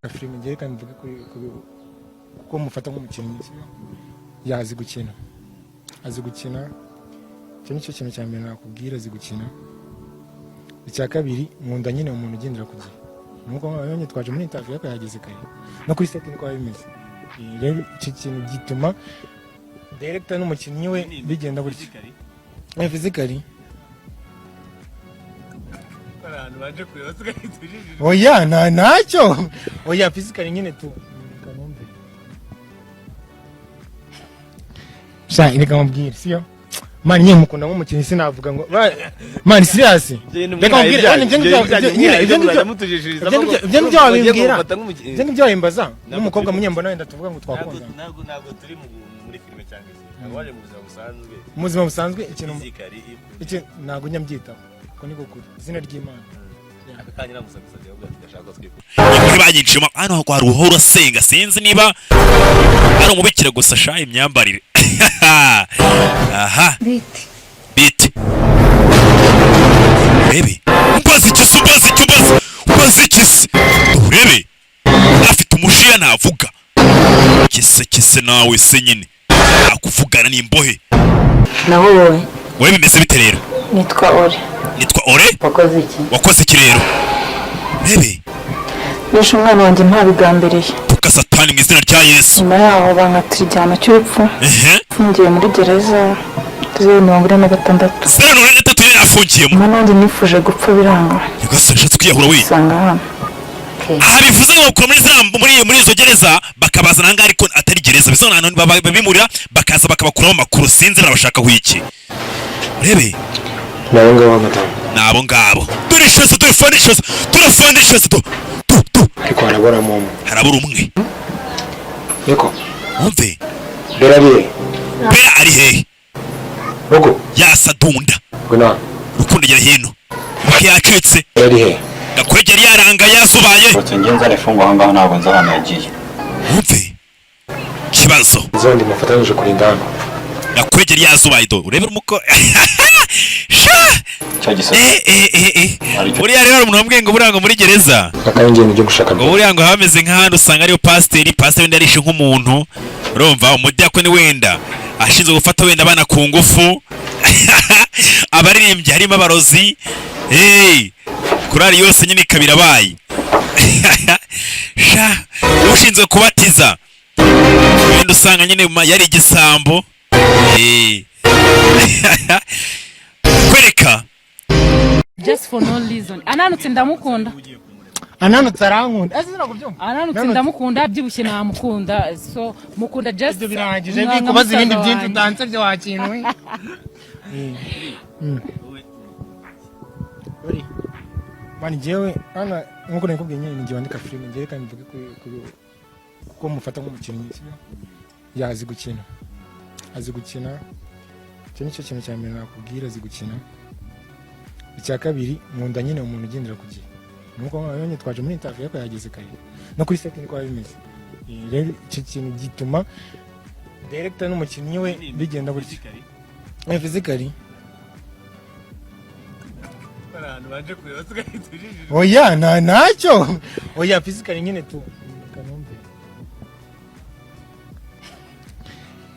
filime ngiye kandi mvuge kuko mufata nk'umukinnyi yazi gukina azi gukina cyo nicyo kintu cya mbere nakubwira azi gukina icya kabiri nkunda nyine umuntu ugendera ku gihe nuko nkabonye twaje muri interview yako yageze kare no kuri set niko bimeze rero icyo kintu gituma director n'umukinnyi we bigenda buryo physically baje kuyoza oya nacyo oya physically nyine tu kanombe sha ine kamubwira siyo mani nyine mukunda nk'umukinnyi sinavuga ngo mani serious reka mubwire ibyo ngibyo wabimbwira ibyo ngibyo wabimbaza n'umukobwa munyembona wenda tuvuga ngo twakunda ntabwo turi muri filime cyangwa se waje mu buzima busanzwe mu buzima busanzwe ikintu ntabwo nyambyitaho ko niko kuri izina ry'Imana akakanya namusabye ahubwo tudashaka twikora muri banyicima hano hari uhora asenga sinzi niba ari umubikira gusa sha imyambarire aha biti urebe ubazi ikisi urebe afite umushiya ntavuga kise nawe se nyine akuvugana n'imbohe naho wowe bimeze bite rero nitwa Ore wakoze iki rero urebe bishe umwana wanjye ntabigambiriye tukasatani mu izina rya Yesu nyuma yaho bankatira igihano cy'urupfu mfungiye muri gereza 46 yari afungiyemo nanjye nifuje gupfa biranga nyagasani nshatse kwiyahura we usanga hano aha bivuze ngo bakora muri izo gereza bakabazana ahangaha ariko atari gereza bisobanura ahantu babimurira bakaza bakabakuraho amakuru sinzi nabashaka iki urebe nabo ngabo turishese turafandishese ariko harabura umwe yego umve bera ari hehe Rugo yasadunda guna rukundo gira hino yacitse ari hehe gakwegera yaranga yasubaye ngenza refungwa aho ngaho ntabwo nzi ahantu yagiye umve kibazo zondi mufatanyije kurinda hano gakwegera yasubaye do urebe umuko buriya rero umuntu wambwiye ngo buriya ngo muri gereza buriya ngo hameze nk'ahantu usanga ariyo pasiteri wenda arishe nk'umuntu urumva umudiyakoni wenda ashinzwe gufata wenda abana ku ngufu abaririmbyi harimo abarozi kurari yose nyine ikaba irabaye ushinzwe kubatiza wenda usanga nyine yari igisambo kwereka just for no reason ananutse ndamukunda ananutse arankunda azira kubyumva ananutse ndamukunda byibushye namukunda so mukunda just ibyo birangije bikubaza ibindi byinshi utansabye wakinwe uri mani jewe ana nkuko nakubwiye nyine ngiye wandika filime ngiye kandi mvuge kuko mufata nk'umukinnyi yazi gukina cyo nicyo kintu cya mbere nakubwira azi gukina icya kabiri nkunda nyine umuntu ugendera ku gihe nuko nkabonye twaje muri interview yako yageze kare no kuri set niko bimeze rero icyo kintu gituma director n'umukinnyi we bigenda buryo physically baje kuyoza oya nacyo oya physically nyine tu kanombe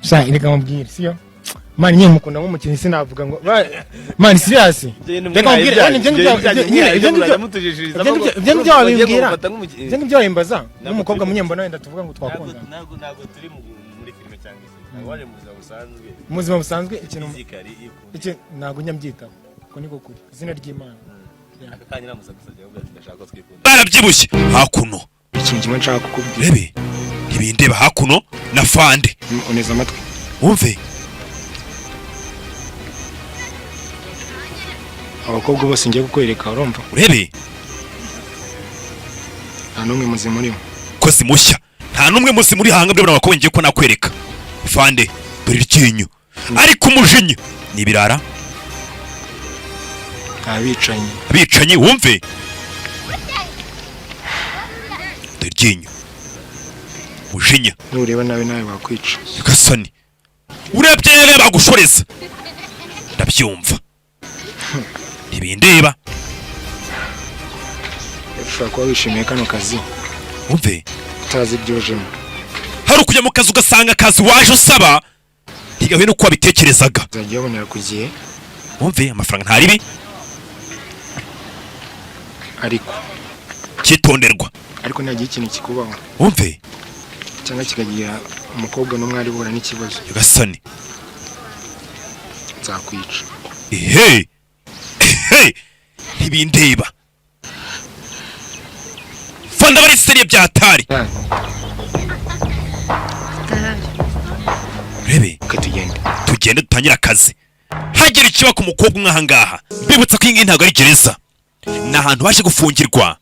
sha ine kamubwira siyo mani nyine mukunda nk'umukinnyi sinavuga ngo mani serious reka mubwire ibyo ngibyo wabimbwira ibyo ngibyo wabimbaza n'umukobwa munyembona wenda tuvuga ngo twakunda ntabwo turi muri filime cyangwa se waje mu buzima busanzwe mu buzima busanzwe ikintu ntabwo nyambyitaho ko niko kuri izina ry'Imana akakanya namusabye ahubwo tudashaka twikunda barabyibushye hakuno ikintu kimwe nshaka kukubwira rebe ntibindeba hakuno na fande uneza amatwi wumve abakobwa bose ngiye kukwereka urumva urebe nta n'umwe muzima urimo ko simushya nta n'umwe musi muri hanga mbere abakobwa ngiye ko nakwereka fande dore iryinyo ariko umujinya nibirara abicanyi wumve dore iryinyo umujinya nureba nawe bakwica gasani urebye rero bagushoreza ndabyumva ntibindeba ushobora kuba wishimiye kano kazi umve utazi ibyujemo. hari ukujya mu kazi ugasanga akazi waje usaba ntigahuye n'uko wabitekerezaga. Uzajya ubonera ku gihe. Umve amafaranga ntaribi ariko cyitonderwa. ariko ntagiye ikintu kikubaho. Umve cyangwa kikagira umukobwa n'umwari uhura n'ikibazo. gasani nzakwica. ehe ntibindeba fanda bari seriye byatari. rebe tugende dutangire akazi hagira ikiba ku mukobwa umwe ahangaha. mbibutsa ko iyi ngiyi ntabwo ari gereza, ni ahantu baje gufungirwa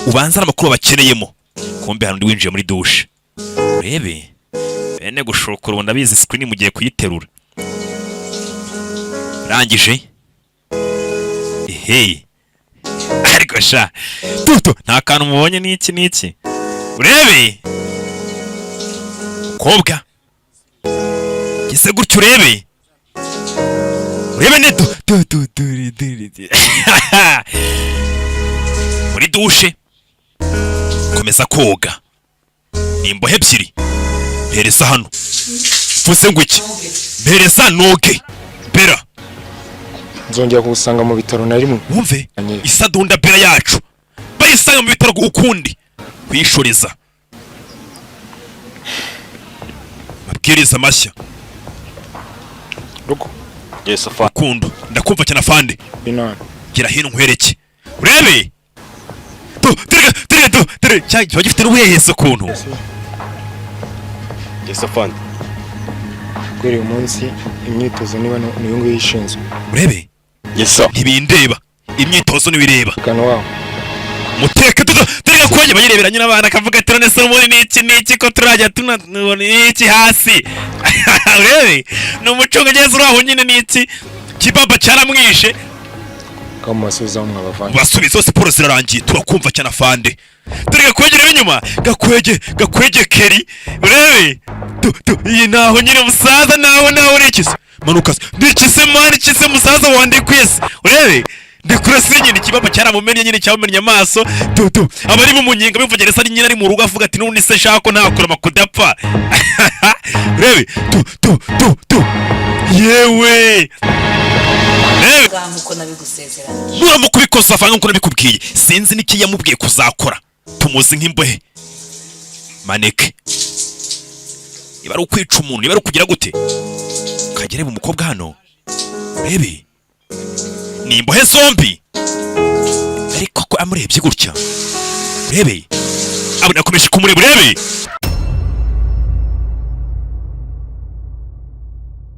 ubanza n'amakuru bakeneyemo. kumbe hano ndi winjiye muri dushe. rebe bene gushokora ubu ndabizi screen mugiye kuyiterura. rangije ehe ariko sha tuto nta kantu mubonye n'iki urebe kobwa gise gutyo urebe ne muri dushe komeza koga nimbohe ebyiri mpereza hano mvuze ngo iki mpereza noge bera nzongera kugusanga mu bitaro na rimwe. wumve isadunda bera yacu bayisanga mu bitaro ukundi kwishoreza mabwiriza mashya. ruko Yesu fa kundo ndakumva cyane afande binana gira hino nkwereke urebe tere cyangwa gifite n'ubuheheso kuntu. Yesu fa kuri uyu munsi imyitozo niba niyo ngo yishinzwe. urebe Yesu ntibindeba imyitozo nibireba kano wawe muteke turi gakonye bayirebera nyina abana akavuga ati none se muri niki ko turajya tunabona iki hasi. urebe ni umucunga ngeze uraho nyine niki kibaba cyaramwishe kama basubiza mu abavandi basubiza siporo zirarangiye turakumva cyane afande. turi gakwegera inyuma gakwege keri urebe iyi naho nyine musaza nawe urekize manuka ndikise mani kise musaza wande kwese urebe ndikurase nyine kibaba cyaramumenye nyine cyamumennye amaso abari mu munyenga bivugereza ari nyine ari mu rugo avuga ati none se shaka ntakora makudapfa. urebe yewe nkuko nabigusezeranye muramukubikoza avanga nkuko nabikubwiye sinzi n'iki yamubwiye kuzakora tumuzi nk'imbohe maneke. niba ari ukwica umuntu niba ari ukugira gute kagere mu mukobwa hano urebe ni imbohe zombi ariko ko amurebye gutya urebe abona akomeje kumureba urebe